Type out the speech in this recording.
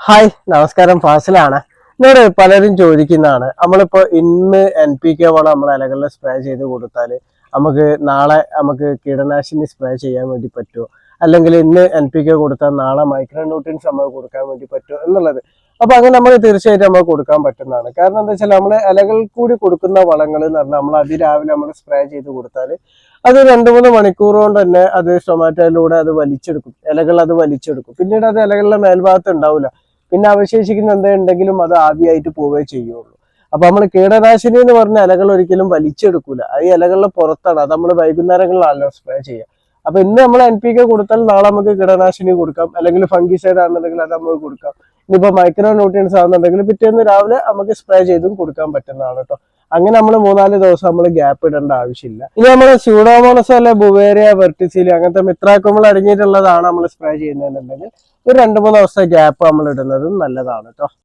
Hi നമസ്കാരം ഫാസിലാണ്. എന്നോട് പലരും ചോദിക്കുന്നതാണ്, നമ്മളിപ്പോ ഇന്ന് NPK വളം നമ്മൾ ഇലകളിൽ സ്പ്രേ ചെയ്ത് കൊടുത്താൽ നമുക്ക് നാളെ നമുക്ക് കീടനാശിനി സ്പ്രേ ചെയ്യാൻ വേണ്ടി പറ്റുമോ, അല്ലെങ്കിൽ ഇന്ന് NPK കൊടുത്താൽ നാളെ മൈക്രോ ന്യൂട്രിയൻസ് നമുക്ക് കൊടുക്കാൻ വേണ്ടി പറ്റുമോ എന്നുള്ളത്. അപ്പൊ അങ്ങനെ നമുക്ക് തീർച്ചയായിട്ടും നമുക്ക് കൊടുക്കാൻ പറ്റുന്നതാണ്. കാരണം എന്താ വെച്ചാൽ നമ്മൾ ഇലകളിൽ കൂടി കൊടുക്കുന്ന വളങ്ങൾ എന്ന് പറഞ്ഞാൽ നമ്മൾ അതിരാവിലെ നമ്മൾ സ്പ്രേ ചെയ്ത് കൊടുത്താൽ അത് 2-3 മണിക്കൂർ കൊണ്ട് തന്നെ അത് ടൊമാറ്റോയിലൂടെ അത് വലിച്ചെടുക്കും, ഇലകൾ അത് വലിച്ചെടുക്കും. പിന്നീട് അത് ഇലകളുടെ മേൽഭാഗത്ത് ഉണ്ടാവില്ല. പിന്നെ അവശേഷിക്കുന്ന എന്തുണ്ടെങ്കിലും അത് ആവിയായിട്ട് പോവുകയേ ചെയ്യുള്ളൂ. അപ്പൊ നമ്മൾ കീടനാശിനി എന്ന് പറഞ്ഞ ഇലകൾ ഒരിക്കലും വലിച്ചെടുക്കൂല. ഈ ഇലകളുടെ പുറത്താണ് അത് നമ്മൾ വൈകുന്നേരങ്ങളിലാണല്ലോ സ്പ്രേ ചെയ്യുക. അപ്പൊ ഇന്ന് നമ്മൾ NPK കൊടുത്താൽ നാളെ നമുക്ക് കീടനാശിനി കൊടുക്കാം, അല്ലെങ്കിൽ ഫംഗിസൈഡ് ആണെന്നുണ്ടെങ്കിൽ അത് നമുക്ക് കൊടുക്കാം. ഇനിയിപ്പോ മൈക്രോ ന്യൂട്രിയൻസ് ആണെന്നുണ്ടെങ്കിൽ പിറ്റേന്ന് രാവിലെ നമുക്ക് സ്പ്രേ ചെയ്തും കൊടുക്കാൻ പറ്റുന്നതാണ് കേട്ടോ. അങ്ങനെ നമ്മൾ 3-4 ദിവസം നമ്മൾ ഗ്യാപ്പ് ഇടേണ്ട ആവശ്യമില്ല. ഇനി നമ്മൾ സ്യൂഡോമോണസ് അല്ലെ ബുവേറിയ വെർട്ടിസിലി അങ്ങനത്തെ മിത്രാക്കുമ്പോൾ അടങ്ങിയിട്ടുള്ളതാണ് നമ്മൾ സ്പ്രേ ചെയ്യുന്നതെന്നുണ്ടെങ്കിൽ ഒരു 2-3 ദിവസത്തെ ഗ്യാപ്പ് നമ്മൾ ഇടുന്നതും നല്ലതാണ് കേട്ടോ.